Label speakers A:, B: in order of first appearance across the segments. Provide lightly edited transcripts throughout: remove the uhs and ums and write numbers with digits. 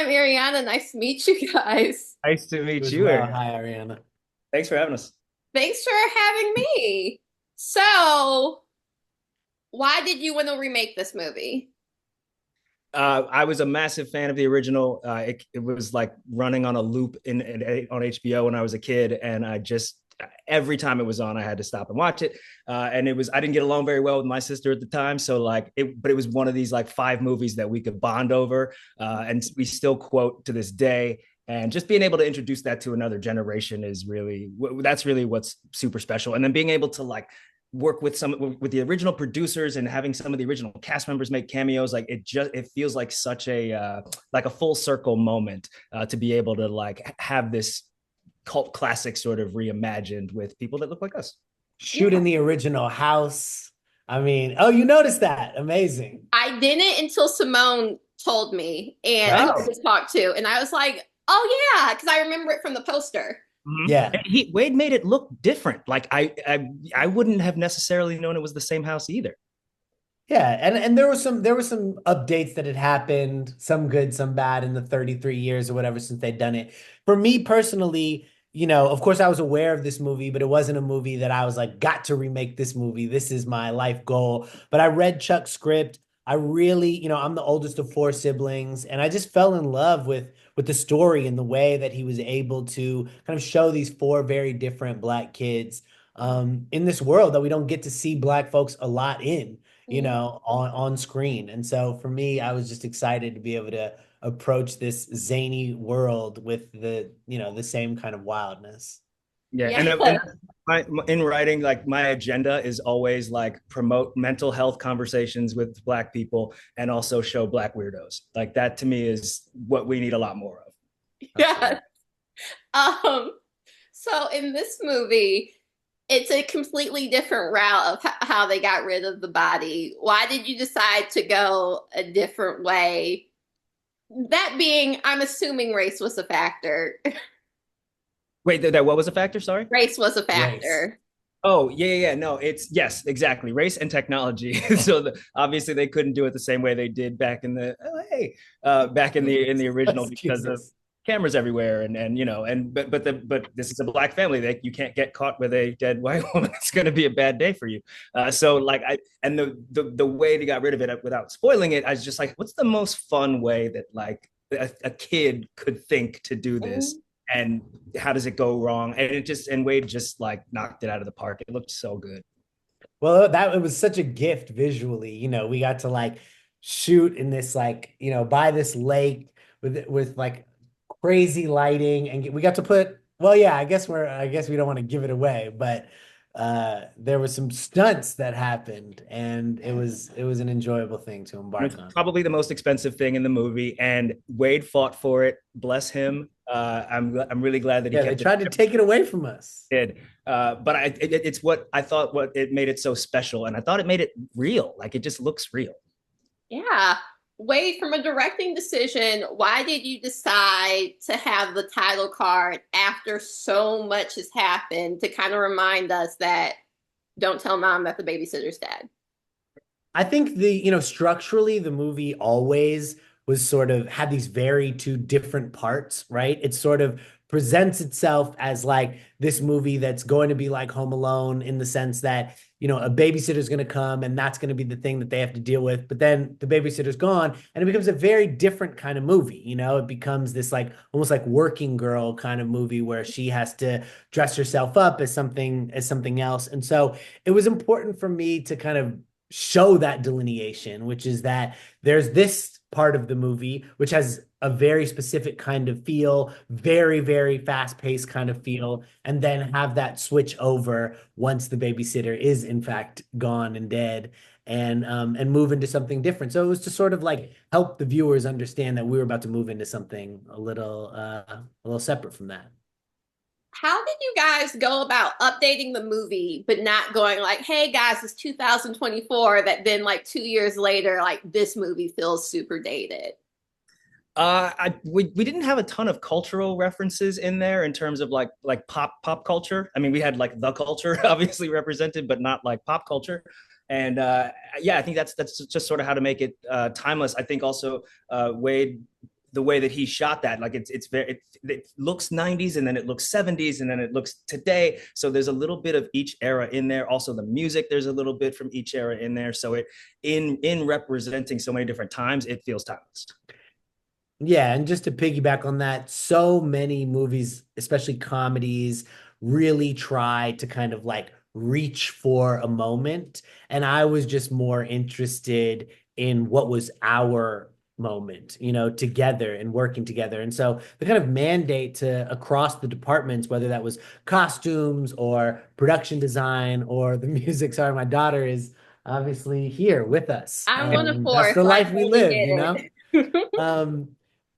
A: I'm Ariana. Nice to meet you guys.
B: Nice to
C: You
B: meet
C: as
B: you,
C: well.
B: Aaron.
C: Hi, Ariana.
B: Thanks for having us.
A: Thanks for having me. So, why did you want to remake this movie?
B: I was a massive fan of the original. It was like running on a loop on HBO when I was a kid, and I just every time it was on, I had to stop and watch it. And it was I didn't get along very well with my sister at the time, so but it was one of these like five movies that we could bond over, and we still quote to this day. And just being able to introduce that to another generation is really that's really what's super special. And then being able to like work with the original producers and having some of the original cast members make cameos, like it feels like such a full circle moment, to be able to like have this cult classic sort of reimagined with people that look like us.
A: Yeah,
C: Shooting the original house. I mean, oh, you noticed that. Amazing.
A: I didn't until Simone told me, and who I
B: Oh,
A: just talked to, and I was like, "Oh yeah," because I remember it from the poster.
B: mm-hmm.
C: Yeah.
B: And Wade made it look different. Like I wouldn't have necessarily known it was the same house either.
C: Yeah. And there were some updates that had happened, some good, some bad in the 33 years or whatever since they'd done it. For me personally, of course I was aware of this movie, but it wasn't a movie that I was like, got to remake this movie. This is my life goal. But I read Chuck's script. I really, I'm the oldest of four siblings, and I just fell in love with the story and the way that he was able to kind of show these four very different Black kids in this world that we don't get to see Black folks a lot in,
A: Mhm.
C: on screen. And so for me, I was just excited to be able to approach this zany world with the same kind of wildness.
B: Yeah,
A: Yeah,
B: and in writing, like my agenda is always like promote mental health conversations with Black people and also show Black weirdos. Like that to me is what we need a lot more of.
A: yeah. Um, so in this movie, it's a completely different route of how they got rid of the body. Why did you decide to go a different way? That being, I'm assuming race was a factor.
B: Wait, that what was a factor? Sorry.
A: Race was a
C: Race.
A: factor.
B: Oh, yeah. No, it's yes, exactly. Race and technology. So obviously they couldn't do it the same way they did back in the back in the original because of
C: Excuses.
B: cameras everywhere and and but this is a Black family. You can't get caught with a dead white woman. It's going to be a bad day for you. So like I and the way they got rid of it without spoiling it, I was just like, what's the most fun way that like a kid could think to do this?
A: Mhm.
B: And how does it go wrong? And Wade just like knocked it out of the park. It looked so good.
C: Well, that it was such a gift visually. We got to like shoot in this like, by this lake with like crazy lighting, and we got to put, well, yeah, I guess we don't want to give it away, but there were some stunts that happened, and it was an enjoyable thing to
B: It's
C: embark on.
B: probably the most expensive thing in the movie, and Wade fought for it. Bless him. I'm really glad that he
C: Yeah, they
B: kept it.
C: tried to take it away from us.
B: Did. But it's what I thought what it made it so special, and I thought it made it real. Like it just looks real.
A: Yeah. Wade, from a directing decision, why did you decide to have the title card after so much has happened to kind of remind us that don't tell mom that the babysitter's dead?
C: I think structurally, the movie always was sort of had these very two different parts, right? It sort of presents itself as like this movie that's going to be like Home Alone in the sense that, a babysitter's going to come and that's going to be the thing that they have to deal with. But then the babysitter's gone and it becomes a very different kind of movie. It becomes this like almost like working girl kind of movie where she has to dress herself up as something else. And so it was important for me to kind of show that delineation, which is that there's this part of the movie which has a very specific kind of feel, very, very fast-paced kind of feel, and then have that switch over once the babysitter is in fact gone and dead, and move into something different. So it was to sort of like help the viewers understand that we were about to move into something a little separate from that.
A: How did you guys go about updating the movie, but not going like, hey guys, it's 2024, that then like 2 years later, like this movie feels super dated?
B: We didn't have a ton of cultural references in there in terms of like pop culture. I mean, we had like the culture obviously represented, but not like pop culture. And yeah, I think that's just sort of how to make it timeless. I think also Wade the way that he shot that, like it's very, it looks 90s and then it looks 70s and then it looks today. So there's a little bit of each era in there. Also the music, there's a little bit from each era in there. So it in representing so many different times, it feels timeless.
C: Yeah, and just to piggyback on that, so many movies, especially comedies, really try to kind of like reach for a moment. And I was just more interested in what was our moment, together and working together. And so the kind of mandate to across the departments, whether that was costumes or production design or the music. Sorry, my daughter is obviously here with us.
A: I'm one of four,
C: That's the
A: so I
C: life we
A: totally
C: live,
A: get it.
C: um,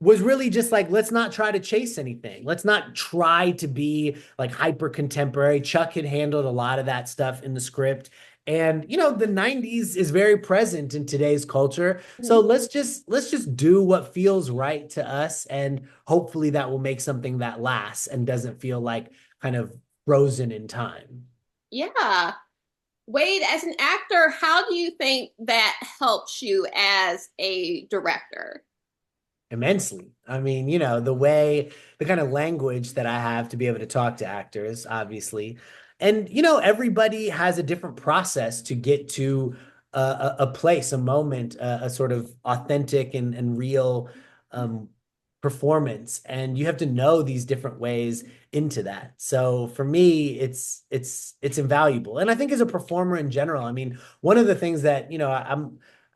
C: was really just like, let's not try to chase anything. Let's not try to be like hyper contemporary. Chuck had handled a lot of that stuff in the script. And the 90s is very present in today's culture. So let's just do what feels right to us. And hopefully that will make something that lasts and doesn't feel like kind of frozen in time.
A: Yeah. Wade, as an actor, how do you think that helps you as a director?
C: Immensely. I mean, the kind of language that I have to be able to talk to actors, obviously. And, everybody has a different process to get to a place, a moment, a sort of authentic and real performance. And you have to know these different ways into that. So for me, it's invaluable. And I think as a performer in general, I mean, one of the things that,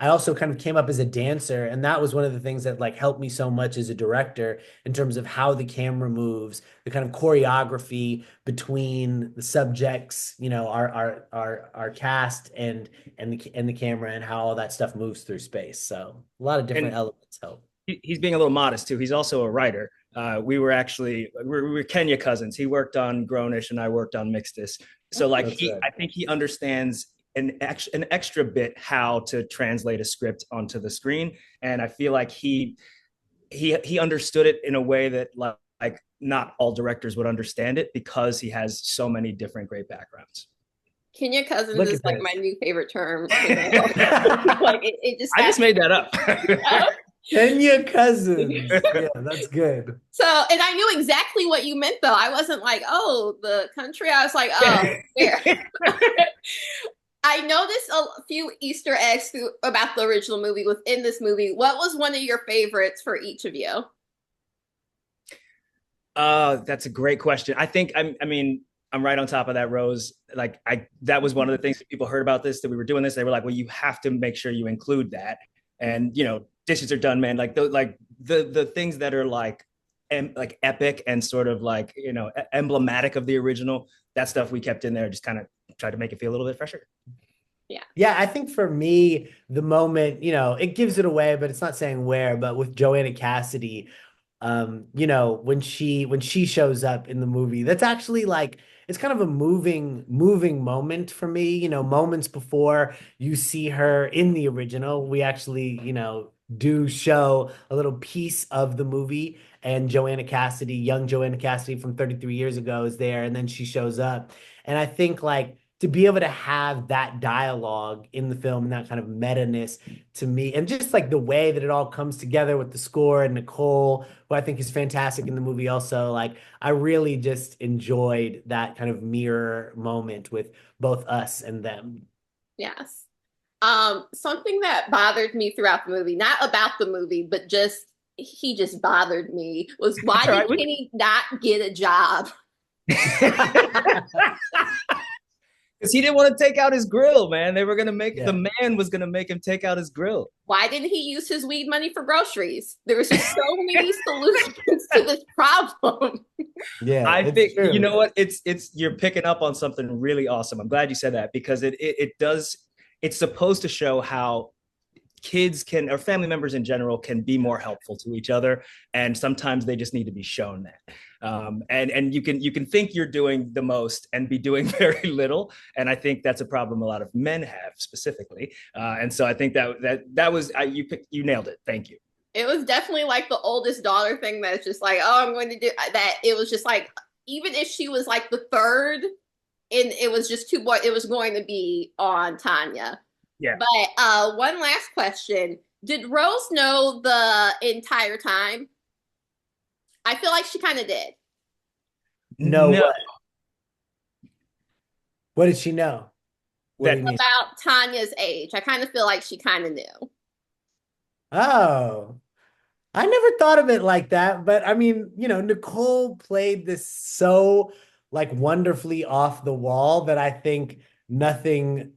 C: I also kind of came up as a dancer, and that was one of the things that like helped me so much as a director in terms of how the camera moves, the kind of choreography between the subjects, our cast and the camera, and how all that stuff moves through space. So a lot of different elements help.
B: He's being a little modest too. He's also a writer. We were Kenya cousins. He worked on Grownish and I worked on Mixedest. So like I think he understands an extra bit how to translate a script onto the screen, and I feel like he understood it in a way that like not all directors would understand it because he has so many different great backgrounds.
A: Kenya cousins is like my new favorite term.
B: Like I just made that up.
C: Kenya cousins. Yeah, that's good.
A: So, and I knew exactly what you meant though. I wasn't like, oh, the country. I was like, oh, where? I noticed a few Easter eggs about the original movie within this movie. What was one of your favorites for each of you?
B: That's a great question. I think I'm right on top of that, Rose. Like that was one of the things that people heard about this, that we were doing this. They were like, well, you have to make sure you include that. And dishes are done, man. Like the things that are like epic and sort of like, emblematic of the original, that stuff we kept in there, just kind of tried to make it feel a little bit fresher.
C: Yeah, I think for me, the moment, it gives it away, but it's not saying where, but with Joanna Cassidy, when she shows up in the movie, that's actually like, it's kind of a moving moment for me. Moments before you see her in the original, we actually, do show a little piece of the movie, and Joanna Cassidy, young Joanna Cassidy from 33 years ago, is there, and then she shows up. And I think like to be able to have that dialogue in the film and that kind of meta-ness to me, and just like the way that it all comes together with the score and Nicole, who I think is fantastic in the movie also, like I really just enjoyed that kind of mirror moment with both us and them.
A: Yes. Something that bothered me throughout the movie, not about the movie, but he just bothered me, was why did Kenny not get a job?
B: Because he didn't want to take out his grill, man. They were going to the man was going to make him take out his grill.
A: Why didn't he use his weed money for groceries? There was just so many solutions to this problem.
B: Yeah, I think, true. You know what? You're picking up on something really awesome. I'm glad you said that, because it's supposed to show how kids or family members in general can be more helpful to each other, and sometimes they just need to be shown that. And you can think you're doing the most and be doing very little, and I think that's a problem a lot of men have specifically. And so I think that was you nailed it. Thank you.
A: It was definitely like the oldest daughter thing that's just like, oh, I'm going to do that. It was just like, even if she was like the third, and it was just two boys, it was going to be on Tanya.
B: Yeah.
A: But one last question. Did Rose know the entire time I feel like she kind of did.
C: No,
B: No,
C: what did she know? What do
B: that
C: you mean?
A: About Tanya's age. I kind of feel like she kind of knew.
C: Oh, I never thought of it like that, but I mean, Nicole played this so like wonderfully off the wall that I think nothing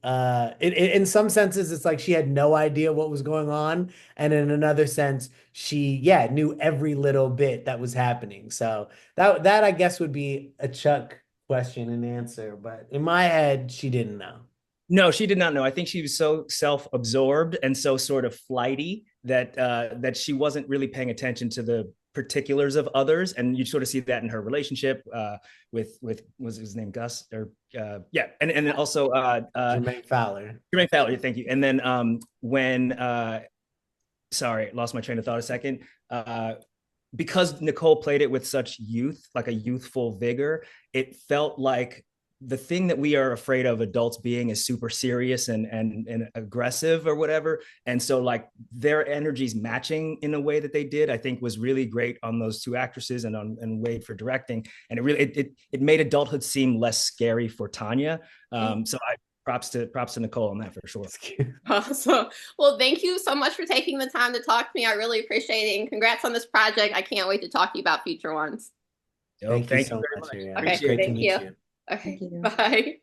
C: in some senses it's like she had no idea what was going on, and in another sense she knew every little bit that was happening. So that I guess would be a Chuck question and answer, but in my head she didn't know.
B: No, she did not know. I think she was so self-absorbed and so sort of flighty that she wasn't really paying attention to the particulars of others, and you sort of see that in her relationship with was his name Gus or and then also
C: Jermaine Fowler.
B: Jermaine Fowler. Thank you. And then when sorry, lost my train of thought a second. Because Nicole played it with such youth, like a youthful vigor, it felt like the thing that we are afraid of adults being is super serious and aggressive or whatever. And so like their energies matching in a way that they did, I think was really great on those two actresses and Wade for directing. And it really, it made adulthood seem less scary for Tanya. So props to Nicole on that for sure.
A: Awesome. Well, thank you so much for taking the time to talk to me. I really appreciate it. And congrats on this project. I can't wait to talk to you about future ones.
C: Thank you so much.
A: Okay, thank you. Okay, bye.